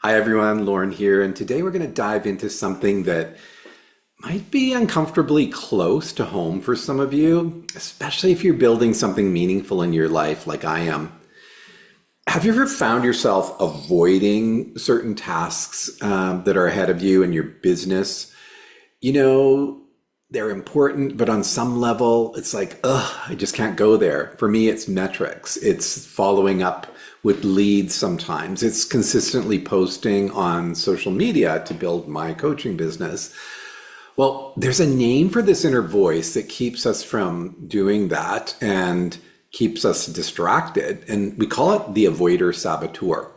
Hi everyone, Lauren here, and today we're going to dive into something that might be uncomfortably close to home for some of you, especially if you're building something meaningful in your life like I am. Have you ever found yourself avoiding certain tasks that are ahead of you in your business? You know, they're important, but on some level, it's like, ugh, I just can't go there. For me, it's metrics. It's following up with leads sometimes. It's consistently posting on social media to build my coaching business. Well, there's a name for this inner voice that keeps us from doing that and keeps us distracted, and we call it the Avoider Saboteur.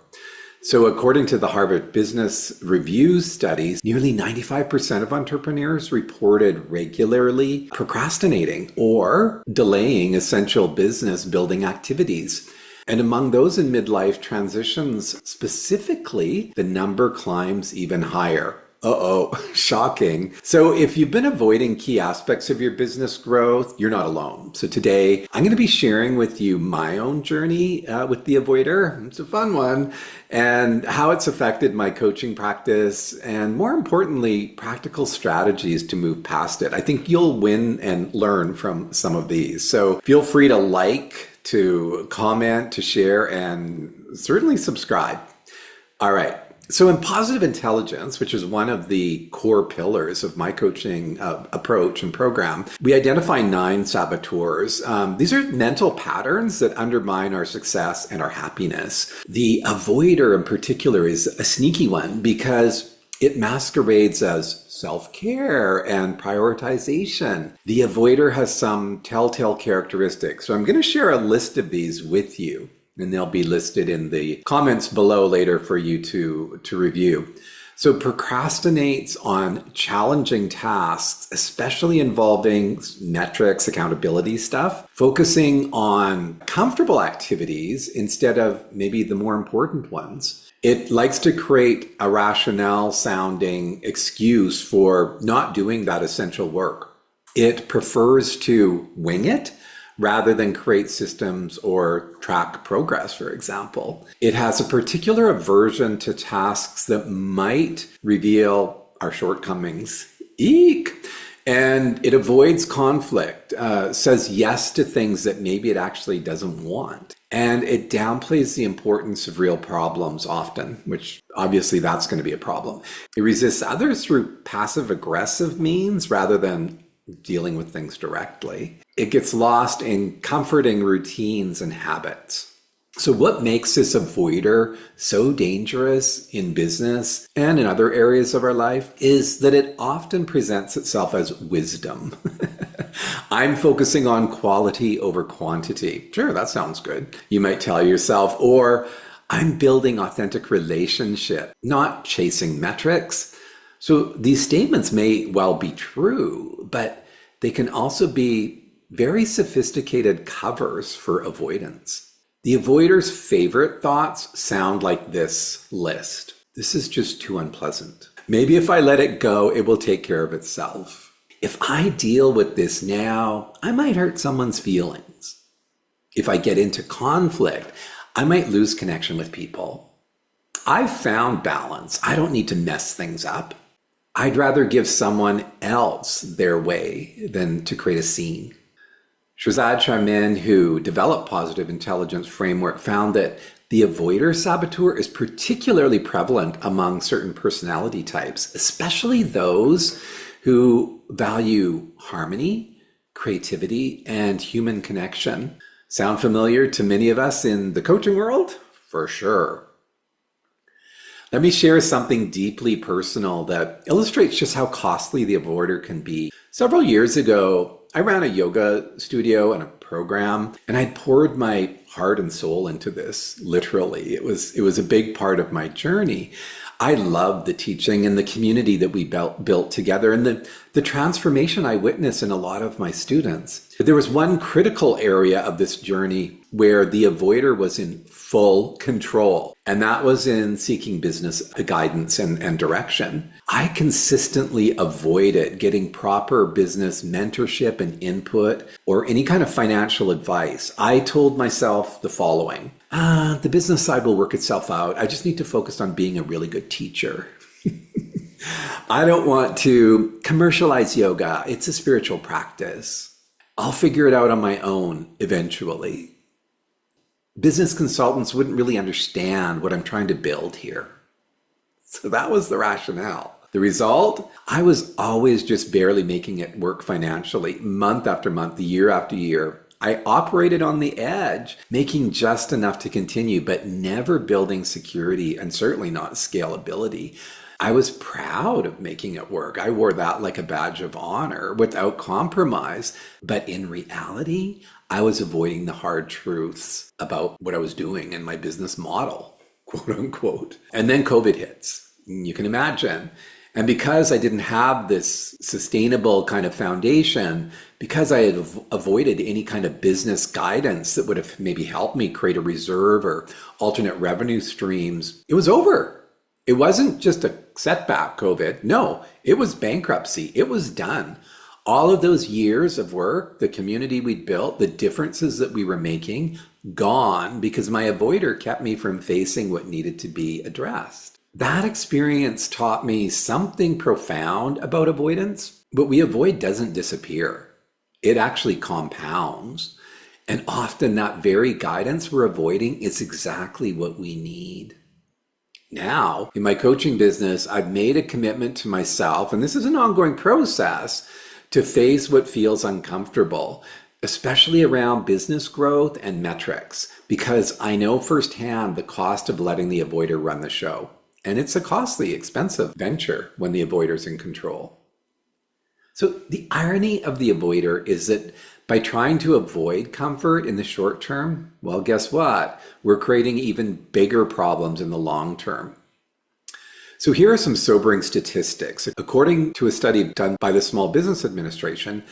So according to the Harvard Business Review studies, nearly 95% of entrepreneurs reported regularly procrastinating or delaying essential business building activities. And among those in midlife transitions specifically, the number climbs even higher. Shocking. So if you've been avoiding key aspects of your business growth, you're not alone. So today I'm going to be sharing with you my own journey with the avoider. It's a fun one, and how it's affected my coaching practice, and more importantly, practical strategies to move past it. I think you'll win and learn from some of these. So feel free to like, to comment, to share, and certainly subscribe. All right. So in positive intelligence, which is one of the core pillars of my coaching approach and program, we identify 9 saboteurs. These are mental patterns that undermine our success and our happiness. The avoider in particular is a sneaky one because it masquerades as self-care and prioritization. The avoider has some telltale characteristics. So I'm going to share a list of these with you, and they'll be listed in the comments below later for you to review. So procrastinates on challenging tasks, especially involving metrics, accountability stuff, focusing on comfortable activities instead of maybe the more important ones. It likes to create a rationale sounding excuse for not doing that essential work. It prefers to wing it rather than create systems or track progress, for example. It has a particular aversion to tasks that might reveal our shortcomings. Eek! And it avoids conflict, says yes to things that maybe it actually doesn't want. And it downplays the importance of real problems often, which obviously that's going to be a problem. It resists others through passive-aggressive means rather than dealing with things directly. It gets lost in comforting routines and habits. So what makes this avoider so dangerous in business and in other areas of our life is that it often presents itself as wisdom. I'm focusing on quality over quantity. Sure, that sounds good, you might tell yourself. Or I'm building authentic relationship, not chasing metrics. So these statements may well be true, but they can also be very sophisticated covers for avoidance. The avoider's favorite thoughts sound like this list. This is just too unpleasant. Maybe if I let it go, it will take care of itself. If I deal with this now, I might hurt someone's feelings. If I get into conflict, I might lose connection with people. I've found balance. I don't need to mess things up. I'd rather give someone else their way than to create a scene. Shazad Charmin, who developed positive intelligence framework, found that the avoider saboteur is particularly prevalent among certain personality types, especially those who value harmony, creativity, and human connection. Sound familiar to many of us in the coaching world? For sure. Let me share something deeply personal that illustrates just how costly the avoider can be. Several years ago, I ran a yoga studio and a program, and I'd poured my heart and soul into this, literally. It was a big part of my journey. I loved the teaching and the community that we built together, and the transformation I witnessed in a lot of my students. But there was one critical area of this journey where the avoider was in full control. And that was in seeking business guidance and direction. I consistently avoided getting proper business mentorship and input or any kind of financial advice. I told myself the following: the business side will work itself out. I just need to focus on being a really good teacher. I don't want to commercialize yoga. It's a spiritual practice. I'll figure it out on my own eventually. Business consultants wouldn't really understand what I'm trying to build here. So that was the rationale. The result? I was always just barely making it work financially, month after month, year after year. I operated on the edge, making just enough to continue, but never building security and certainly not scalability. I was proud of making it work. I wore that like a badge of honor without compromise. But in reality, I was avoiding the hard truths about what I was doing in my business model, quote unquote. And then COVID hits. You can imagine. And because I didn't have this sustainable kind of foundation, because I had avoided any kind of business guidance that would have maybe helped me create a reserve or alternate revenue streams, it was over. It wasn't just a setback, COVID. No, it was bankruptcy. It was done. All of those years of work, the community we'd built, the differences that we were making, gone because my avoider kept me from facing what needed to be addressed. That experience taught me something profound about avoidance. What we avoid doesn't disappear. It actually compounds. And often that very guidance we're avoiding is exactly what we need. Now, in my coaching business, I've made a commitment to myself, and this is an ongoing process, to face what feels uncomfortable, especially around business growth and metrics, because I know firsthand the cost of letting the avoider run the show. And it's a costly, expensive venture when the avoider's in control. So the irony of the avoider is that by trying to avoid comfort in the short term, well, guess what? We're creating even bigger problems in the long term. So here are some sobering statistics. According to a study done by the Small Business Administration,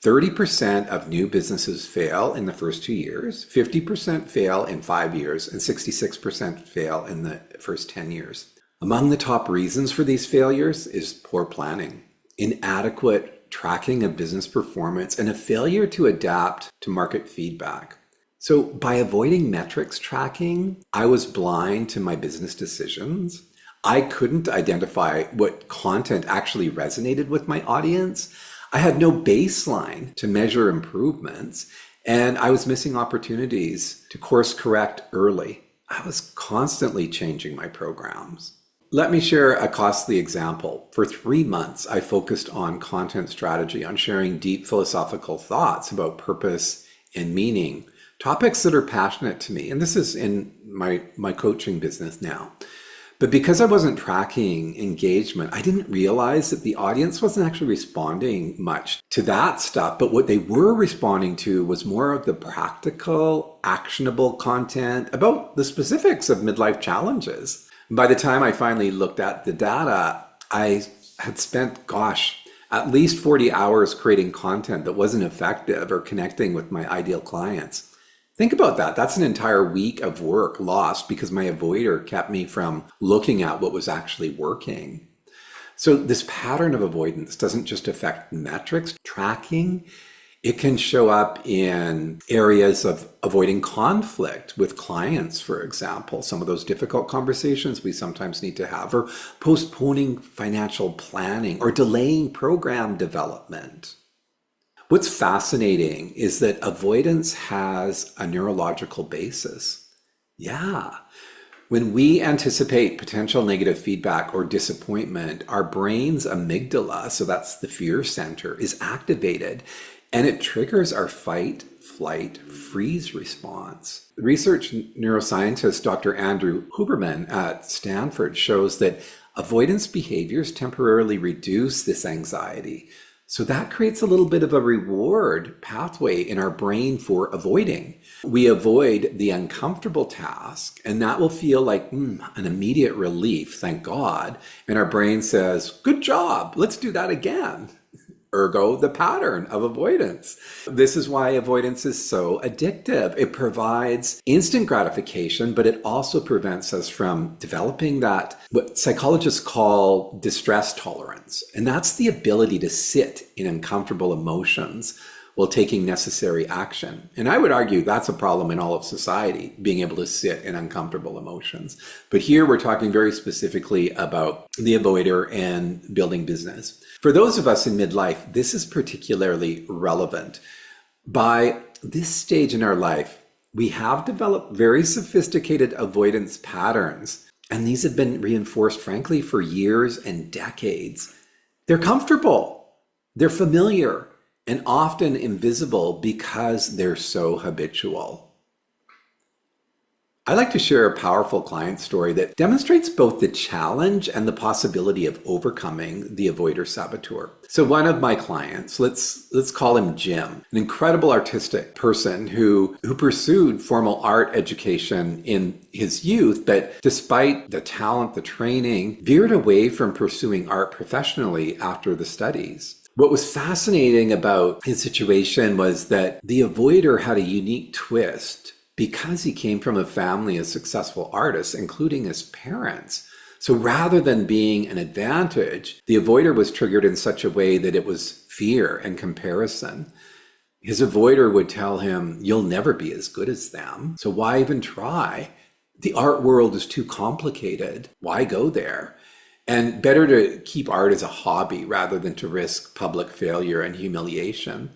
30% of new businesses fail in the first 2 years, 50% fail in 5 years, and 66% fail in the first 10 years. Among the top reasons for these failures is poor planning, inadequate tracking of business performance, and a failure to adapt to market feedback. So by avoiding metrics tracking, I was blind to my business decisions. I couldn't identify what content actually resonated with my audience. I had no baseline to measure improvements, and I was missing opportunities to course correct early. I was constantly changing my programs. Let me share a costly example. For 3 months, I focused on content strategy, on sharing deep philosophical thoughts about purpose and meaning, topics that are passionate to me. And this is in my coaching business now. But because I wasn't tracking engagement, I didn't realize that the audience wasn't actually responding much to that stuff. But what they were responding to was more of the practical, actionable content about the specifics of midlife challenges. By the time I finally looked at the data, I had spent, at least 40 hours creating content that wasn't effective or connecting with my ideal clients. Think about that. That's an entire week of work lost because my avoider kept me from looking at what was actually working. So this pattern of avoidance doesn't just affect metrics, tracking. It can show up in areas of avoiding conflict with clients, for example, some of those difficult conversations we sometimes need to have, or postponing financial planning or delaying program development. What's fascinating is that avoidance has a neurological basis. Yeah. When we anticipate potential negative feedback or disappointment, our brain's amygdala, so that's the fear center, is activated. And it triggers our fight, flight, freeze response. Research neuroscientist Dr. Andrew Huberman at Stanford shows that avoidance behaviors temporarily reduce this anxiety. So that creates a little bit of a reward pathway in our brain for avoiding. We avoid the uncomfortable task, and that will feel like an immediate relief, thank God. And our brain says, good job, let's do that again. ergo the pattern of avoidance. This is why avoidance is so addictive. It provides instant gratification, but it also prevents us from developing that, what psychologists call distress tolerance. And that's the ability to sit in uncomfortable emotions while taking necessary action. And I would argue that's a problem in all of society, being able to sit in uncomfortable emotions. But here we're talking very specifically about the avoider and building business. For those of us in midlife, this is particularly relevant. By this stage in our life, we have developed very sophisticated avoidance patterns, and these have been reinforced, frankly, for years and decades. They're comfortable, they're familiar, and often invisible because they're so habitual. I like to share a powerful client story that demonstrates both the challenge and the possibility of overcoming the avoider saboteur. So one of my clients, let's call him Jim, an incredible artistic person who pursued formal art education in his youth, but despite the talent, the training, veered away from pursuing art professionally after the studies. What was fascinating about his situation was that the avoider had a unique twist because he came from a family of successful artists, including his parents. So rather than being an advantage, the avoider was triggered in such a way that it was fear and comparison. His avoider would tell him, "You'll never be as good as them, so why even try? The art world is too complicated. Why go there? And better to keep art as a hobby rather than to risk public failure and humiliation."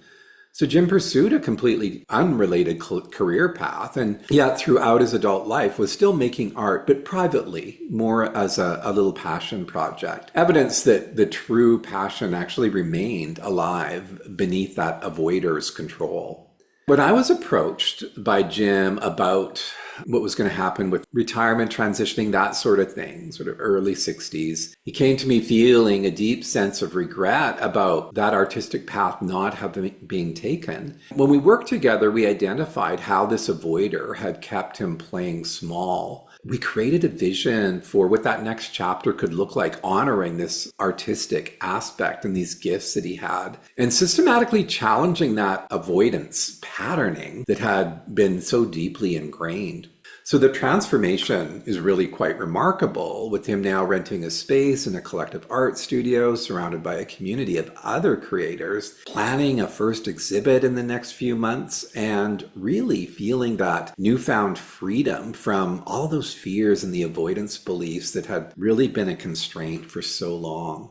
So Jim pursued a completely unrelated career path, and yet throughout his adult life was still making art, but privately, more as a little passion project. Evidence that the true passion actually remained alive beneath that avoider's control. When I was approached by Jim about what was going to happen with retirement, transitioning, that sort of thing, sort of early 60s, he came to me feeling a deep sense of regret about that artistic path not having been taken. When we worked together, we identified how this avoider had kept him playing small. We created a vision for what that next chapter could look like, honoring this artistic aspect and these gifts that he had, and systematically challenging that avoidance patterning that had been so deeply ingrained. So the transformation is really quite remarkable, with him now renting a space in a collective art studio surrounded by a community of other creators, planning a first exhibit in the next few months, and really feeling that newfound freedom from all those fears and the avoidance beliefs that had really been a constraint for so long.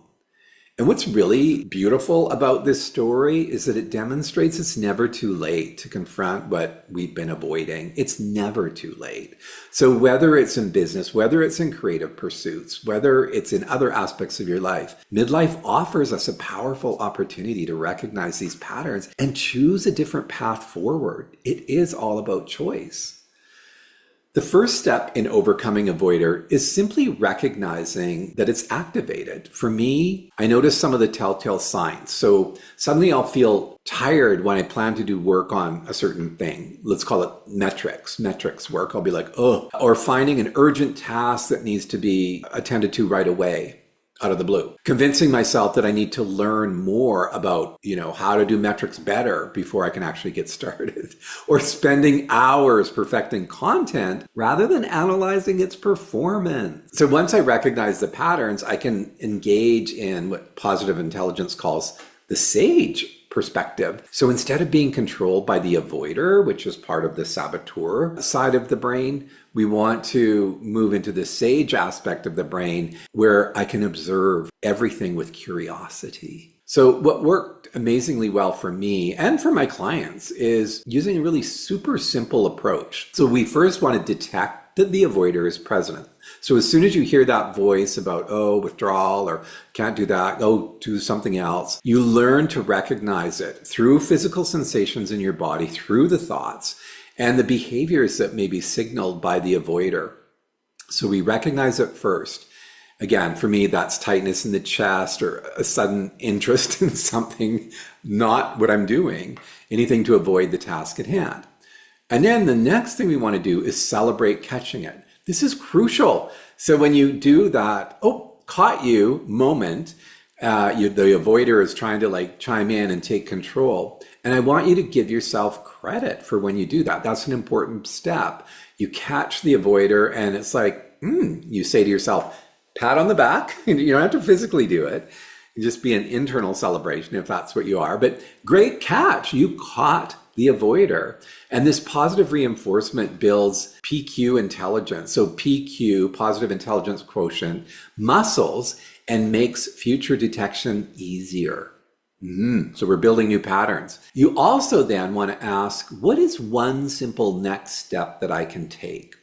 And what's really beautiful about this story is that it demonstrates it's never too late to confront what we've been avoiding. It's never too late. So whether it's in business, whether it's in creative pursuits, whether it's in other aspects of your life, midlife offers us a powerful opportunity to recognize these patterns and choose a different path forward. It is all about choice. The first step in overcoming avoider is simply recognizing that it's activated. For me, I notice some of the telltale signs. So suddenly I'll feel tired when I plan to do work on a certain thing. Let's call it metrics work. I'll be like, oh, or finding an urgent task that needs to be attended to right away, out of the blue. Convincing myself that I need to learn more about, how to do metrics better before I can actually get started. Or spending hours perfecting content rather than analyzing its performance. So once I recognize the patterns, I can engage in what positive intelligence calls the sage perspective. So instead of being controlled by the avoider, which is part of the saboteur side of the brain, we want to move into the sage aspect of the brain where I can observe everything with curiosity. So what worked amazingly well for me and for my clients is using a really super simple approach. So we first want to detect that the avoider is present. So as soon as you hear that voice about, withdrawal or can't do that, do something else, you learn to recognize it through physical sensations in your body, through the thoughts and the behaviors that may be signaled by the avoider. So we recognize it first. Again, for me, that's tightness in the chest or a sudden interest in something, not what I'm doing, anything to avoid the task at hand. And then the next thing we want to do is celebrate catching it. This is crucial. So when you do that, caught you moment, The avoider is trying to like chime in and take control. And I want you to give yourself credit for when you do that. That's an important step. You catch the avoider and it's like, you say to yourself, pat on the back. You don't have to physically do it. You just be an internal celebration if that's what you are. But great catch. You caught the avoider. And this positive reinforcement builds PQ intelligence. So PQ, positive intelligence quotient, muscles and makes future detection easier. So we're building new patterns. You also then want to ask, what is one simple next step that I can take?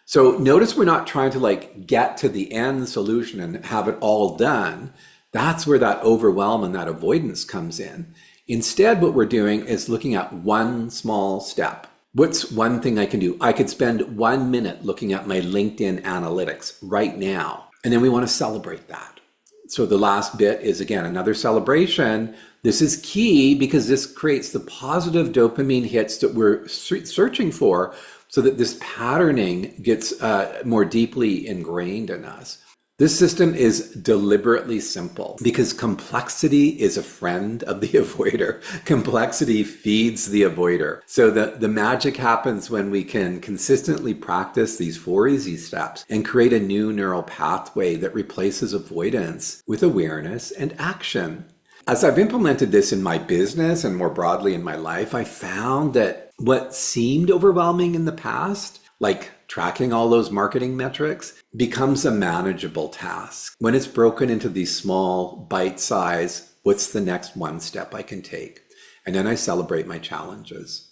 So notice we're not trying to like get to the end solution and have it all done. That's where that overwhelm and that avoidance comes in. Instead, what we're doing is looking at one small step. What's one thing I can do? I could spend 1 minute looking at my LinkedIn analytics right now. And then we want to celebrate that. So the last bit is, again, another celebration. This is key because this creates the positive dopamine hits that we're searching for so that this patterning gets more deeply ingrained in us. This system is deliberately simple because complexity is a friend of the avoider. Complexity feeds the avoider. So the magic happens when we can consistently practice these 4 easy steps and create a new neural pathway that replaces avoidance with awareness and action. As I've implemented this in my business and more broadly in my life, I found that what seemed overwhelming in the past, like tracking all those marketing metrics, becomes a manageable task. When it's broken into these small bite size, what's the next one step I can take? And then I celebrate my challenges.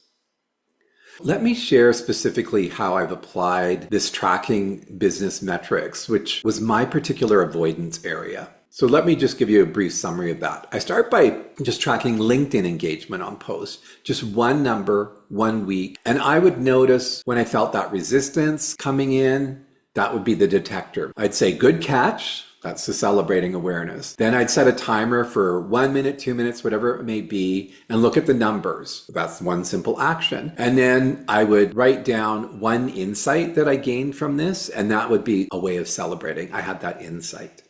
Let me share specifically how I've applied this tracking business metrics, which was my particular avoidance area. So let me just give you a brief summary of that. I start by just tracking LinkedIn engagement on posts, just one number, 1 week. And I would notice when I felt that resistance coming in, that would be the detector. I'd say, good catch. That's the celebrating awareness. Then I'd set a timer for 1 minute, 2 minutes, whatever it may be, and look at the numbers. That's one simple action. And then I would write down one insight that I gained from this, and that would be a way of celebrating. I had that insight.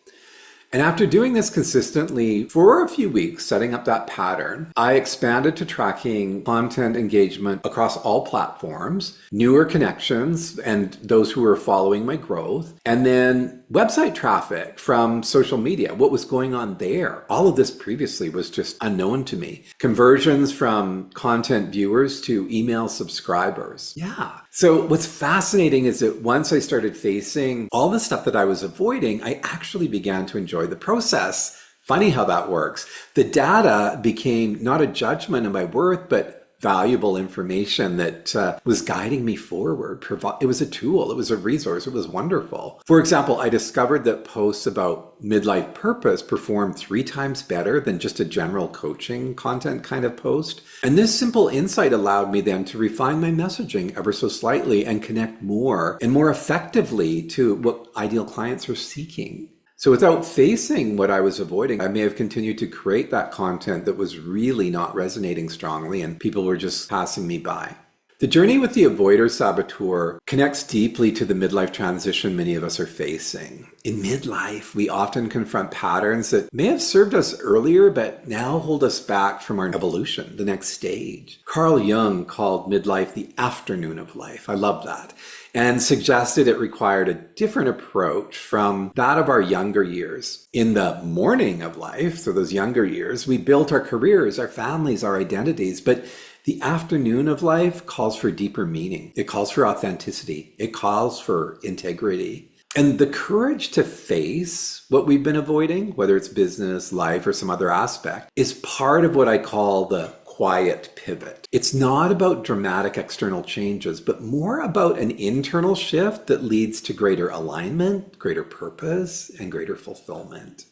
And after doing this consistently for a few weeks, setting up that pattern, I expanded to tracking content engagement across all platforms, newer connections, and those who were following my growth, and then website traffic from social media, what was going on there. All of this previously was just unknown to me. Conversions from content viewers to email subscribers. Yeah. So what's fascinating is that once I started facing all the stuff that I was avoiding, I actually began to enjoy the process. Funny how that works. The data became not a judgment of my worth, but valuable information that was guiding me forward. It was a tool. It was a resource. It was wonderful. For example, I discovered that posts about midlife purpose performed 3 times better than just a general coaching content kind of post. And this simple insight allowed me then to refine my messaging ever so slightly and connect more and more effectively to what ideal clients are seeking. So without facing what I was avoiding, I may have continued to create that content that was really not resonating strongly and people were just passing me by. The journey with the Avoider Saboteur connects deeply to the midlife transition many of us are facing. In midlife, we often confront patterns that may have served us earlier, but now hold us back from our evolution, the next stage. Carl Jung called midlife the afternoon of life. I love that. And suggested it required a different approach from that of our younger years. In the morning of life, so those younger years, we built our careers, our families, our identities, but the afternoon of life calls for deeper meaning. It calls for authenticity. It calls for integrity. And the courage to face what we've been avoiding, whether it's business, life, or some other aspect, is part of what I call the quiet pivot. It's not about dramatic external changes, but more about an internal shift that leads to greater alignment, greater purpose, and greater fulfillment.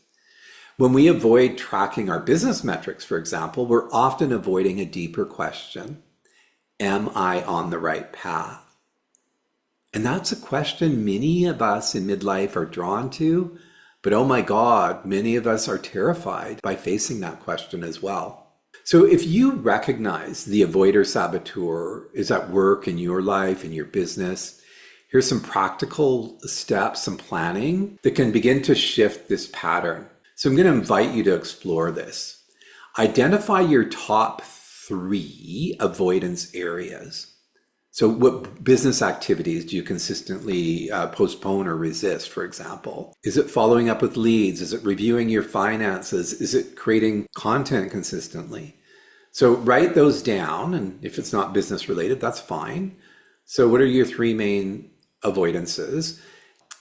When we avoid tracking our business metrics, for example, we're often avoiding a deeper question. Am I on the right path? And that's a question many of us in midlife are drawn to, but oh my God, many of us are terrified by facing that question as well. So if you recognize the Avoider Saboteur is at work in your life, in your business, here's some practical steps, some planning that can begin to shift this pattern. So I'm going to invite you to explore this. Identify your top 3 avoidance areas. So what business activities do you consistently postpone or resist, for example? Is it following up with leads? Is it reviewing your finances? Is it creating content consistently? So write those down, and if it's not business related, that's fine. So what are your 3 main avoidances?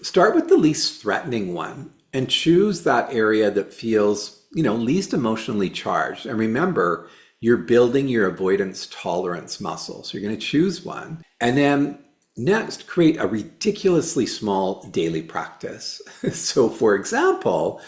Start with the least threatening one and choose that area that feels, least emotionally charged. And remember, you're building your avoidance tolerance muscle. So you're going to choose one. And then next, create a ridiculously small daily practice. So for example,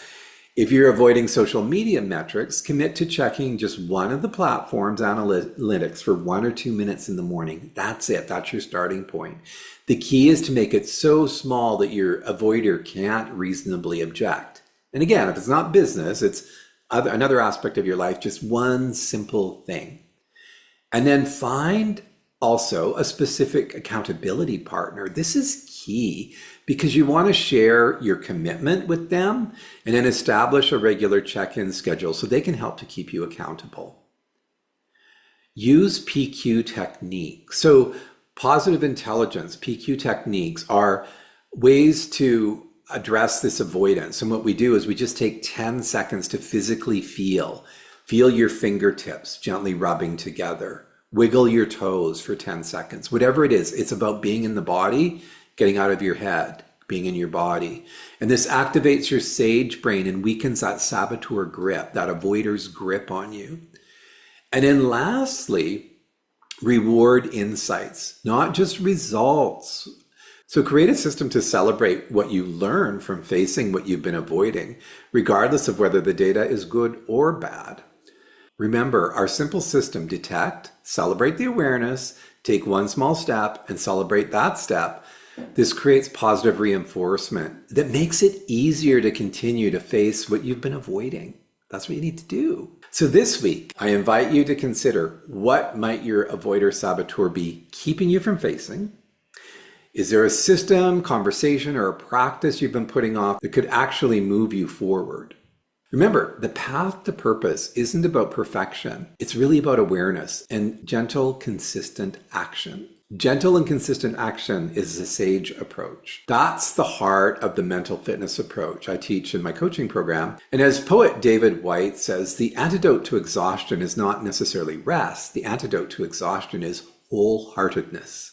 if you're avoiding social media metrics, commit to checking just one of the platform's analytics for 1 or 2 minutes in the morning. That's it. That's your starting point. The key is to make it so small that your avoider can't reasonably object. And again, if it's not business, it's another aspect of your life, just one simple thing. And then find also a specific accountability partner. This is key because you want to share your commitment with them and then establish a regular check-in schedule so they can help to keep you accountable. Use PQ techniques. So positive intelligence, PQ techniques are ways to address this avoidance. And what we do is we just take 10 seconds to physically feel your fingertips gently rubbing together, wiggle your toes for 10 seconds, whatever it is. It's about being in the body, getting out of your head, being in your body. And this activates your sage brain and weakens that saboteur grip, that avoider's grip on you. And then lastly, reward insights, not just results. So create a system to celebrate what you learn from facing what you've been avoiding, regardless of whether the data is good or bad. Remember, our simple system: detect, celebrate the awareness, take one small step, and celebrate that step. This creates positive reinforcement that makes it easier to continue to face what you've been avoiding. That's what you need to do. So this week, I invite you to consider, what might your avoider saboteur be keeping you from facing? Is there a system, conversation, or a practice you've been putting off that could actually move you forward? Remember, the path to purpose isn't about perfection. It's really about awareness and gentle, consistent action. Gentle and consistent action is the sage approach. That's the heart of the mental fitness approach I teach in my coaching program. And as poet David White says, the antidote to exhaustion is not necessarily rest. The antidote to exhaustion is wholeheartedness.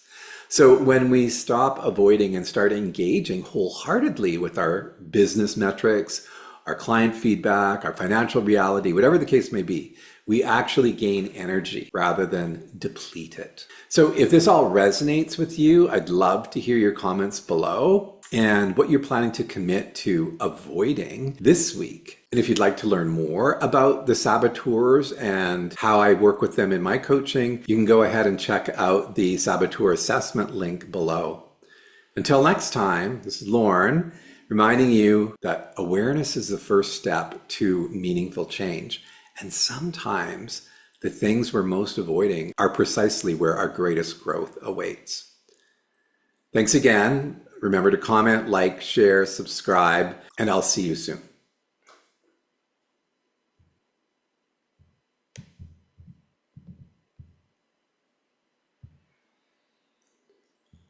So when we stop avoiding and start engaging wholeheartedly with our business metrics, our client feedback, our financial reality, whatever the case may be, we actually gain energy rather than deplete it. So if this all resonates with you, I'd love to hear your comments below and what you're planning to commit to avoiding this week. And if you'd like to learn more about the saboteurs and how I work with them in my coaching, you can go ahead and check out the saboteur assessment link below. Until next time, this is Lauren, reminding you that awareness is the first step to meaningful change. And sometimes the things we're most avoiding are precisely where our greatest growth awaits. Thanks again. Remember to comment, like, share, subscribe, and I'll see you soon.